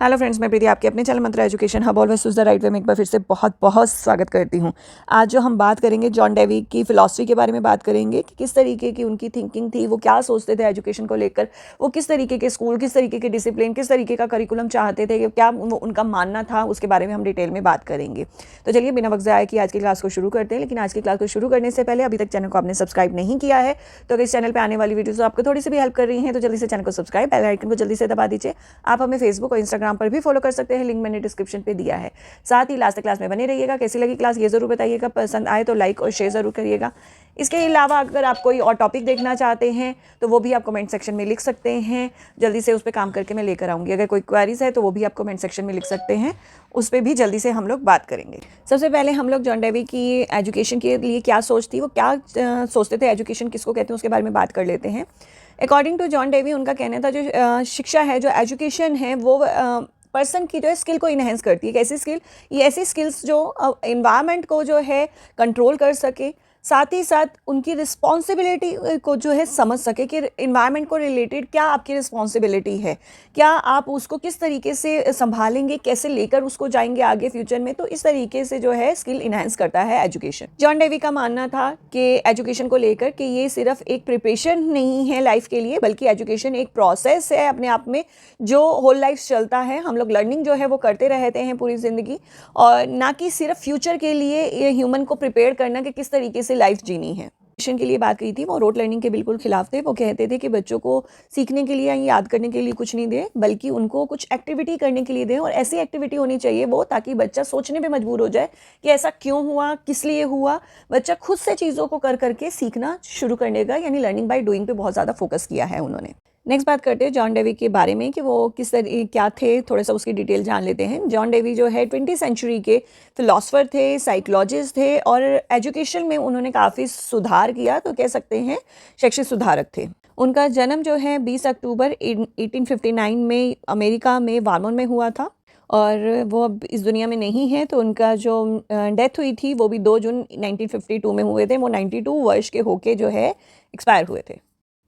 Hello friends, मैं प्रीति आपके अपने channel Mantra education hub always choose the right way में एक बार फिर से बहुत बहुत स्वागत करती हूँ। आज जो हम बात करेंगे जॉन डेवी की फ़िलॉसफी के बारे में बात करेंगे कि किस तरीके की उनकी थिंकिंग थी, वो क्या सोचते थे एजुकेशन को लेकर, वो किस तरीके के स्कूल, किस तरीके के डिसिप्लिन, किस तरीके का करिकुलम चाहते थे, क्या उनका मानना था, उसके बारे में हम डिटेल में बात करेंगे। तो चलिए बिना वक्त ज़ाया कि आज की क्लास को शुरू करते हैं। लेकिन आज की क्लास को शुरू करने से पहले अभी तक चैनल को आपने सब्सक्राइब नहीं किया है तो अगर इस चैनल पर आने वाली वीडियोज़ आपको थोड़ी सी भी हेल्प कर रही हैं तो जल्दी से चैनल को सब्सक्राइब, बेल आइकन को जल्दी से दबा दीजिए। आप हमें फेसबुक और इंस्टाग्राम पर भी फॉलो कर सकते हैं, लिंक मैंने डिस्क्रिप्शन पे दिया है। साथ ही लास्ट तक क्लास में बने रहिएगा। कैसी लगी क्लास ये ज़रूर बताइएगा, पसंद आए तो लाइक और शेयर ज़रूर करिएगा। इसके अलावा अगर आप कोई और टॉपिक देखना चाहते हैं तो वो भी आप कमेंट सेक्शन में लिख सकते हैं, जल्दी से उस पर काम करके मैं लेकर आऊँगी। अगर कोई क्वेरीज है तो वो भी आप कमेंट सेक्शन में लिख सकते हैं, उस पर भी जल्दी से हम लोग बात करेंगे। सबसे पहले हम लोग जॉन डेवी की एजुकेशन के लिए क्या सोच थी, वो क्या सोचते थे, एजुकेशन किसको कहते हैं, उसके बारे में बात कर लेते हैं। अकॉर्डिंग टू जॉन डेवी उनका कहना था जो शिक्षा है, जो एजुकेशन है, वो पर्सन की जो है स्किल को इन्हेंस करती है। कैसी स्किल? ये ऐसी स्किल्स जो इन्वायरमेंट को जो है कंट्रोल कर सके, साथ ही साथ उनकी रिस्पॉन्सिबिलिटी को जो है समझ सके कि इन्वायरमेंट को रिलेटेड क्या आपकी रिस्पॉन्सिबिलिटी है, क्या आप उसको किस तरीके से संभालेंगे, कैसे लेकर उसको जाएंगे आगे फ्यूचर में। तो इस तरीके से जो है स्किल इन्हेंस करता है एजुकेशन। जॉन डेवी का मानना था कि एजुकेशन को लेकर कि ये सिर्फ एक प्रिपरेशन नहीं है लाइफ के लिए, बल्कि एजुकेशन एक प्रोसेस है अपने आप में, जो होल लाइफ चलता है। हम लोग लर्निंग जो है वो करते रहते हैं पूरी ज़िंदगी, और ना कि सिर्फ फ्यूचर के लिए ये ह्यूमन को प्रिपेयर करना कि किस तरीके से लाइफ जीनी है। एजुकेशन के लिए बात की थी, वो रोट लर्निंग के बिल्कुल खिलाफ थे। वो कहते थे कि बच्चों को सीखने के लिए या याद करने के लिए कुछ नहीं दें, बल्कि उनको कुछ एक्टिविटी करने के लिए दें, और ऐसी एक्टिविटी होनी चाहिए वो ताकि बच्चा सोचने पे मजबूर हो जाए कि ऐसा क्यों हुआ, किस लिए हुआ। बच्चा खुद से चीज़ों को कर करके सीखना शुरू करने का, यानी लर्निंग बाय डूइंग पे बहुत ज़्यादा फोकस किया है उन्होंने। नेक्स्ट बात करते हैं जॉन डेवी के बारे में कि वो किस तरह क्या थे, थोड़ा सा उसकी डिटेल जान लेते हैं। जॉन डेवी जो है 20वीं सेंचुरी के फिलोसफर थे, साइकोलॉजिस्ट थे, और एजुकेशन में उन्होंने काफ़ी सुधार किया, तो कह सकते हैं शैक्षिक सुधारक थे। उनका जन्म जो है 20 अक्टूबर 1859 में अमेरिका में वार्मोन में हुआ था, और वो अब इस दुनिया में नहीं है। तो उनका जो डेथ हुई थी वो भी 2 जून 1952 में हुए थे। वो 92 वर्ष के होके जो है एक्सपायर हुए थे।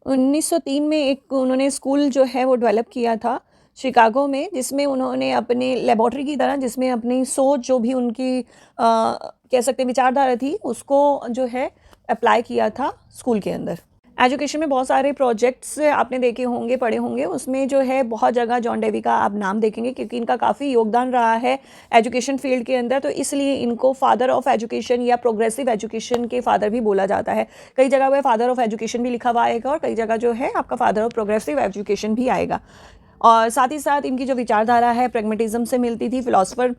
1903 में एक उन्होंने स्कूल जो है वो डेवलप किया था शिकागो में, जिसमें उन्होंने अपने लेबोरेटरी की तरह, जिसमें अपनी सोच जो भी उनकी कह सकते हैं विचारधारा थी, उसको जो है अप्लाई किया था स्कूल के अंदर। एजुकेशन में बहुत सारे प्रोजेक्ट्स आपने देखे होंगे, पढ़े होंगे, उसमें जो है बहुत जगह जॉन डेवी का आप नाम देखेंगे, क्योंकि इनका काफ़ी योगदान रहा है एजुकेशन फील्ड के अंदर। तो इसलिए इनको फादर ऑफ एजुकेशन या प्रोग्रेसिव एजुकेशन के फादर भी बोला जाता है। कई जगह वह फादर ऑफ एजुकेशन भी लिखा हुआ आएगा, और कई जगह जो है आपका फादर ऑफ प्रोग्रेसिव एजुकेशन भी आएगा। और साथ ही साथ इनकी जो विचारधारा है प्रैग्मेटिज्म से मिलती थी, फिलोसफर,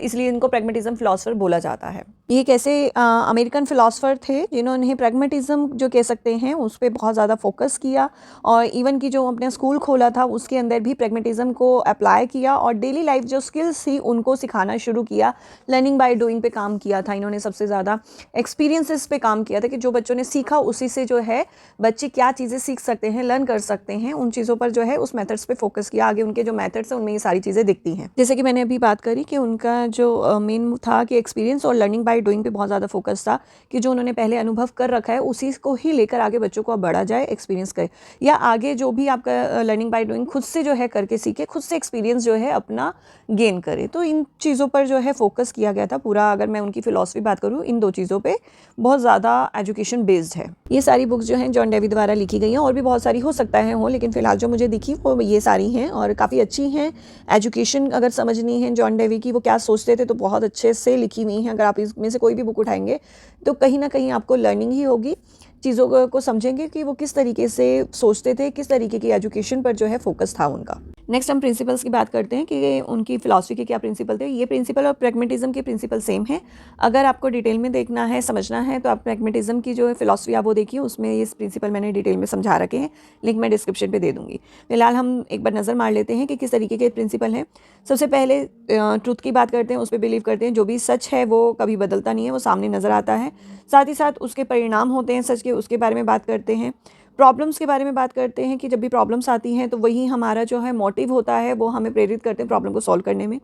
इसलिए इनको प्रैग्मेटिज्म फिलोसफर बोला जाता है। ये कैसे अमेरिकन फिलोसफर थे जिन्होंने प्रैग्मेटिज्म जो कह सकते हैं उस पर बहुत ज़्यादा फोकस किया, और इवन की जो अपने स्कूल खोला था उसके अंदर भी प्रैग्मेटिज्म को अप्लाई किया, और डेली लाइफ जो स्किल्स थी उनको सिखाना शुरू किया। लर्निंग बाय डूइंग पे काम किया था इन्होंने, सबसे ज़्यादा एक्सपीरियंसेस पे काम किया था कि जो बच्चों ने सीखा उसी से जो है बच्चे क्या चीज़ें सीख सकते हैं, लर्न कर सकते हैं, उन चीज़ों पर जो है उस मेथड्स पे फोकस किया। आगे उनके जो मेथड्स हैं उनमें ये सारी चीज़ें दिखती हैं। जैसे कि मैंने अभी बात करी कि उनका जो मेन था कि एक्सपीरियंस और लर्निंग बाय डूइंग पे बहुत ज़्यादा फोकस था, कि जो उन्होंने पहले अनुभव कर रखा है उसी को ही लेकर आगे बच्चों को अब बढ़ा जाए, एक्सपीरियंस करे, या आगे जो भी आपका लर्निंग बाय डूइंग खुद से जो है करके सीखे, खुद से एक्सपीरियंस जो है अपना गेन करे। तो इन चीज़ों पर जो है फोकस किया गया था पूरा। अगर मैं उनकी फिलॉसफी बात करूँ, इन 2 चीज़ों पे बहुत ज़्यादा एजुकेशन बेस्ड है। ये सारी बुक्स जो हैं जॉन डेवी द्वारा लिखी गई हैं, और भी बहुत सारी हो सकता है हो, लेकिन फिलहाल जो मुझे दिखी वो ये सारी हैं, और काफ़ी अच्छी हैं। एजुकेशन अगर समझनी है जॉन डेवी की, वो क्या सोचते थे, तो बहुत अच्छे से लिखी हुई हैं। अगर आप इसमें से कोई भी बुक उठाएंगे तो कहीं ना कहीं आपको लर्निंग ही होगी, चीज़ों को समझेंगे कि वो किस तरीके से सोचते थे, किस तरीके की एजुकेशन पर जो है फोकस था उनका। नेक्स्ट हम प्रिंसिपल्स की बात करते हैं कि उनकी फिलॉसफी के क्या प्रिंसिपल थे। ये प्रिंसिपल और प्रैग्मेटिज्म के प्रिंसिपल सेम है। अगर आपको डिटेल में देखना है, समझना है, तो आप प्रैग्मेटिज्म की जो फिलॉसफी आप वो देखिए, उसमें ये प्रिंसिपल मैंने डिटेल में समझा रखे हैं, लिंक मैं डिस्क्रिप्शन पे दे दूंगी। फिलहाल हम एक बार नज़र मार लेते हैं कि किस तरीके के प्रिंसिपल हैं। सबसे पहले ट्रूथ की बात करते हैं, उस पर बिलीव करते हैं। जो भी सच है वो कभी बदलता नहीं है, वो सामने नज़र आता है। साथ ही साथ उसके परिणाम होते हैं सच के, उसके बारे में बात करते हैं। प्रॉब्लम्स के बारे में बात करते हैं कि जब भी प्रॉब्लम्स आती हैं तो वही हमारा जो है मोटिव होता है, वो हमें प्रेरित करते हैं प्रॉब्लम को सॉल्व करने में।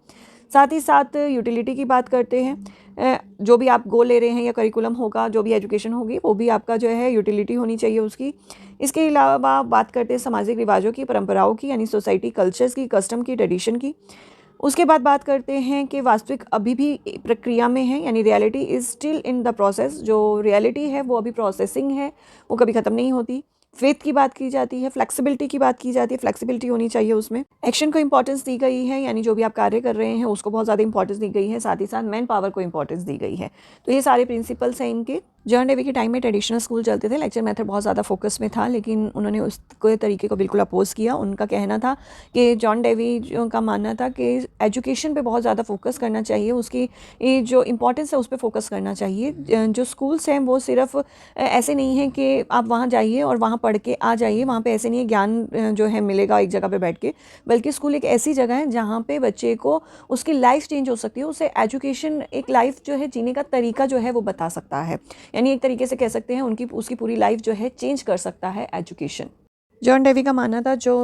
साथ ही साथ यूटिलिटी की बात करते हैं। जो भी आप गोल ले रहे हैं या करिकुलम होगा, जो भी एजुकेशन होगी, वो भी आपका जो है यूटिलिटी होनी चाहिए उसकी। इसके अलावा बात करते हैं सामाजिक रिवाजों की, परंपराओं की, यानी सोसाइटी कल्चर्स की, कस्टम की, ट्रेडिशन की। उसके बाद बात करते हैं कि वास्तविक अभी भी प्रक्रिया में है, यानी reality is still in the process. जो रियलिटी है वो अभी प्रोसेसिंग है, वो कभी ख़त्म नहीं होती। फेथ की बात की जाती है, फ्लेक्सिबिलिटी की बात की जाती है, फ्लेक्सिबिलिटी होनी चाहिए उसमें। एक्शन को इंपॉर्टेंस दी गई है, यानी जो भी आप कार्य कर रहे हैं उसको बहुत ज़्यादा इंपॉर्टेंस दी गई है। साथ ही साथ मैन पावर को इंपॉर्टेंस दी गई है। तो ये सारे प्रिंसिपल्स हैं इनके। जॉन डेवी के टाइम में ट्रेडिशनल स्कूल चलते थे, लेक्चर मेथड बहुत ज़्यादा फोकस में था, लेकिन उन्होंने उस तरीके को बिल्कुल अपोज किया। उनका कहना था कि जॉन डेवी का मानना था कि एजुकेशन पे बहुत ज़्यादा फोकस करना चाहिए, उसकी ये जो इम्पोर्टेंस है उस पर फोकस करना चाहिए। जो स्कूल्स हैं वो सिर्फ ऐसे नहीं है कि आप वहाँ जाइए और वहाँ पढ़ के आ जाइए, वहाँ पे ऐसे नहीं है ज्ञान जो है मिलेगा एक जगह पे बैठ के, बल्कि स्कूल एक ऐसी जगह है जहाँ पे बच्चे को उसकी लाइफ चेंज हो सकती है। उसे एजुकेशन एक लाइफ जो है जीने का तरीका जो है वो बता सकता है, यानी एक तरीके से कह सकते हैं उसकी पूरी लाइफ जो है चेंज कर सकता है एजुकेशन। जॉन डेवी का मानना था जो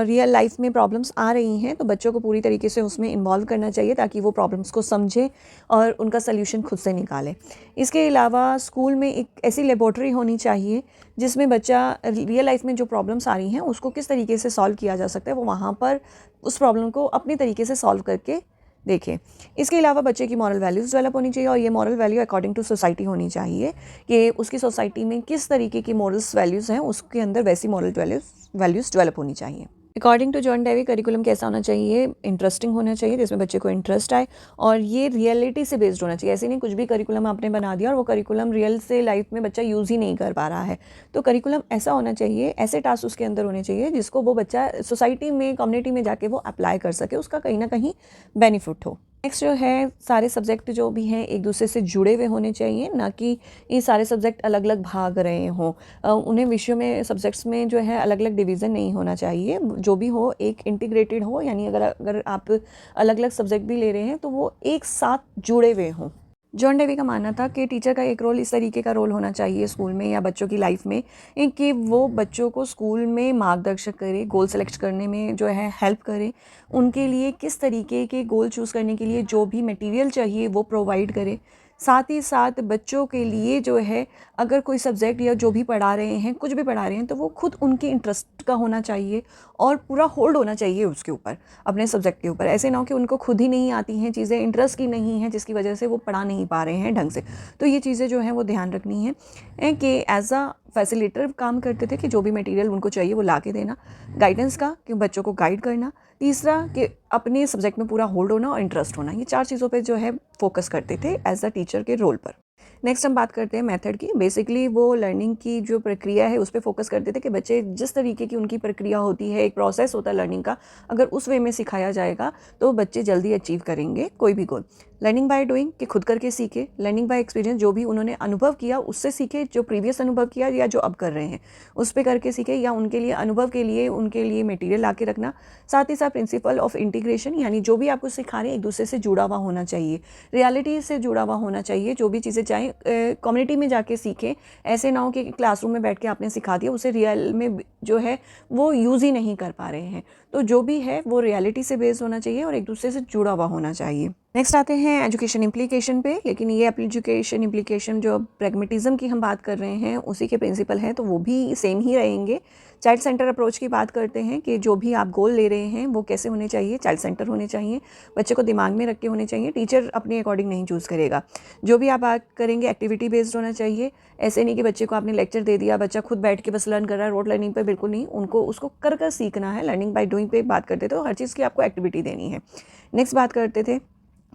रियल लाइफ में प्रॉब्लम्स आ रही हैं तो बच्चों को पूरी तरीके से उसमें इन्वॉल्व करना चाहिए ताकि वो प्रॉब्लम्स को समझे और उनका सल्यूशन खुद से निकाले। इसके अलावा स्कूल में एक ऐसी लेबोरेटरी होनी चाहिए जिसमें बच्चा रियल लाइफ में जो प्रॉब्लम्स आ रही हैं उसको किस तरीके से सॉल्व किया जा सकता है, वो वहाँ पर उस प्रॉब्लम को अपने तरीके से सॉल्व करके देखें। इसके अलावा बच्चे की मॉरल वैल्यूज़ डेवलप होनी चाहिए और ये moral value according to society होनी चाहिए कि उसकी सोसाइटी में किस तरीके की मॉरल्स वैल्यूज़ हैं, उसके अंदर वैसी मॉरल वैल्यूज़ डेवलप होनी चाहिए। According to John Dewey curriculum कैसा होना चाहिए, इंटरेस्टिंग होना चाहिए जिसमें बच्चे को इंटरेस्ट आए और ये रियलिटी से बेस्ड होना चाहिए। ऐसे नहीं कुछ भी करिकुलम आपने बना दिया और वो करिकुलम रियल से लाइफ में बच्चा यूज़ ही नहीं कर पा रहा है। तो करिकुलम ऐसा होना चाहिए, ऐसे टास्क उसके अंदर होने चाहिए जिसको वो बच्चा सोसाइटी में, कम्युनिटी में जाके वो अप्लाई कर सके, उसका कहीं ना कहीं बेनिफिट हो। नेक्स्ट जो है, सारे सब्जेक्ट जो भी हैं एक दूसरे से जुड़े हुए होने चाहिए, ना कि ये सारे सब्जेक्ट अलग अलग भाग रहे हों। उन्हें विषयों में, सब्जेक्ट्स में जो है अलग अलग डिवीज़न नहीं होना चाहिए, जो भी हो एक इंटीग्रेटेड हो, यानी अगर आप अलग अलग सब्जेक्ट भी ले रहे हैं तो वो एक साथ जुड़े हुए हों। जॉन डेवी का मानना था कि टीचर का एक रोल इस तरीके का रोल होना चाहिए स्कूल में या बच्चों की लाइफ में कि वो बच्चों को स्कूल में मार्गदर्शक करे, गोल सेलेक्ट करने में जो है हेल्प करे, उनके लिए किस तरीके के गोल चूज़ करने के लिए जो भी मटेरियल चाहिए वो प्रोवाइड करे। साथ ही साथ बच्चों के लिए जो है अगर कोई सब्जेक्ट या जो भी पढ़ा रहे हैं, कुछ भी पढ़ा रहे हैं, तो वो खुद उनके इंटरेस्ट का होना चाहिए और पूरा होल्ड होना चाहिए उसके ऊपर, अपने सब्जेक्ट के ऊपर। ऐसे ना हो कि उनको खुद ही नहीं आती हैं चीज़ें, इंटरेस्ट की नहीं है, जिसकी वजह से वो पढ़ा नहीं पा रहे हैं ढंग से। तो ये चीज़ें जो हैं वो ध्यान रखनी है कि एज अ फैसिलिटेटर काम करते थे कि जो भी मटेरियल उनको चाहिए वो ला के देना, गाइडेंस का कि बच्चों को गाइड करना, तीसरा कि अपने सब्जेक्ट में पूरा होल्ड होना और इंटरेस्ट होना। ये 4 चीज़ों पे जो है फोकस करते थे एज अ टीचर के रोल पर। नेक्स्ट हम बात करते हैं मेथड की। बेसिकली वो लर्निंग की जो प्रक्रिया है उस पर फोकस करते थे कि बच्चे जिस तरीके की उनकी प्रक्रिया होती है, एक प्रोसेस होता है लर्निंग का, अगर उस वे में सिखाया जाएगा तो बच्चे जल्दी अचीव करेंगे कोई भी गोल। लर्निंग बाय डूइंग कि खुद करके सीखे, लर्निंग बाय एक्सपीरियंस जो भी उन्होंने अनुभव किया उससे सीखे, जो प्रीवियस अनुभव किया या जो अब कर रहे हैं उस पर करके सीखे, या उनके लिए अनुभव के लिए उनके लिए मटेरियल ला के रखना। साथ ही साथ प्रिंसिपल ऑफ इंटीग्रेशन, यानी जो भी आपको सिखा रहे हैं एक दूसरे से जुड़ा हुआ होना चाहिए, रियलिटी से जुड़ा हुआ होना चाहिए। जो भी चीज़ें चाहें कम्युनिटी में जाके सीखें, ऐसे ना हो कि क्लासरूम में बैठ के आपने सिखा दिया, उसे रियल में जो है वो यूज़ ही नहीं कर पा रहे हैं। तो जो भी है वो रियलिटी से बेस्ड होना चाहिए और एक दूसरे से जुड़ा हुआ होना चाहिए। नेक्स्ट आते हैं एजुकेशन इम्प्लीकेशन पे, लेकिन ये एजुकेशन इम्प्लीकेशन जो प्रैग्मेटिज्म की हम बात कर रहे हैं उसी के प्रिंसिपल हैं, तो वो भी सेम ही रहेंगे। चाइल्ड सेंटर अप्रोच की बात करते हैं कि जो भी आप गोल ले रहे हैं वो कैसे होने चाहिए, चाइल्ड सेंटर होने चाहिए, बच्चे को दिमाग में रख के होने चाहिए, टीचर अपने अकॉर्डिंग नहीं चूज़ करेगा। जो भी आप बात करेंगे एक्टिविटी बेस्ड होना चाहिए, ऐसे नहीं कि बच्चे को आपने लेक्चर दे दिया, बच्चा खुद बैठ के बस लर्न कर रहा है, रोड लर्निंग पे बिल्कुल नहीं, उनको उसको कर कर सीखना है। लर्निंग बाय डूइंग पे बात करते थे, तो हर चीज़ की आपको एक्टिविटी देनी है। नेक्स्ट बात करते थे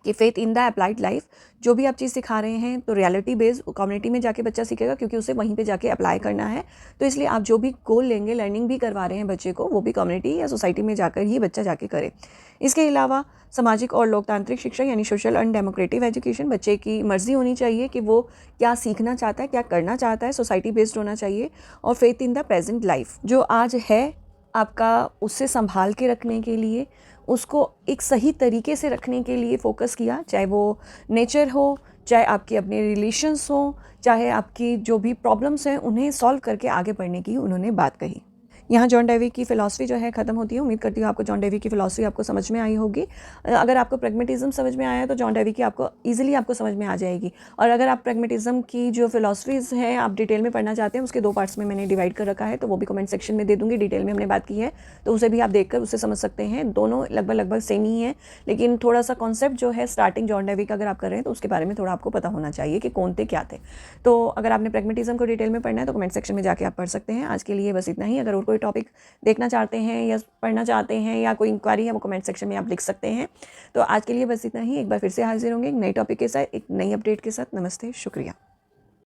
कि faith in the applied life, जो भी आप चीज़ सिखा रहे हैं तो रियलिटी बेस्ड कम्युनिटी में जाके बच्चा सीखेगा, क्योंकि उसे वहीं पे जाके अप्लाई करना है। तो इसलिए आप जो भी गोल लेंगे, लर्निंग भी करवा रहे हैं बच्चे को, वो भी कम्युनिटी या सोसाइटी में जाकर ही बच्चा जाके करे। इसके अलावा सामाजिक और लोकतांत्रिक शिक्षा, यानी सोशल एंड डेमोक्रेटिक एजुकेशन, बच्चे की मर्जी होनी चाहिए कि वो क्या सीखना चाहता है, क्या करना चाहता है, सोसाइटी बेस्ड होना चाहिए। और faith in the present life, जो आज है आपका, उससे संभाल के रखने के लिए, उसको एक सही तरीके से रखने के लिए फोकस किया, चाहे वो नेचर हो, चाहे आपके अपने रिलेशंस हो, चाहे आपकी जो भी प्रॉब्लम्स हैं उन्हें सॉल्व करके आगे बढ़ने की उन्होंने बात कही। यहाँ जॉन डेवी की फ़िलॉसफी जो है ख़त्म होती है। उम्मीद करती हूँ आपको जॉन डेवी की फ़िलॉसफी आपको समझ में आई होगी। अगर आपको प्रैग्मेटिज़्म समझ में आया तो जॉन डेवी की आपको ईज़िली आपको समझ में आ जाएगी। और अगर आप प्रैग्मेटिज़्म की जो फ़िलॉसफीज़ हैं आप डिटेल में पढ़ना चाहते हैं, उसके 2 पार्ट्स में मैंने डिवाइड कर रखा है, तो वो भी कमेंट सेक्शन में दे दूँगी। डिटेल में हमने बात की है, तो उसे भी आप देखकर उससे समझ सकते हैं। दोनों लगभग सेम ही है, लेकिन थोड़ा-सा कॉन्सेप्ट जो है स्टार्टिंग जॉन डेवी का अगर आप कर रहे हैं तो उसके बारे में थोड़ा आपको पता होना चाहिए कि कौन थे, क्या थे। तो अगर आपने प्रैग्मेटिज़्म को डिटेल में पढ़ना है तो कमेंट सेक्शन में जाके आप पढ़ सकते हैं। आज के लिए बस इतना ही। अगर और कोई टॉपिक देखना चाहते हैं या पढ़ना चाहते हैं या कोई इंक्वायरी है वो कमेंट सेक्शन में आप लिख सकते हैं। तो आज के लिए बस इतना ही। एक बार फिर से हाजिर होंगे एक नए टॉपिक के साथ, एक नई अपडेट के साथ। नमस्ते, शुक्रिया।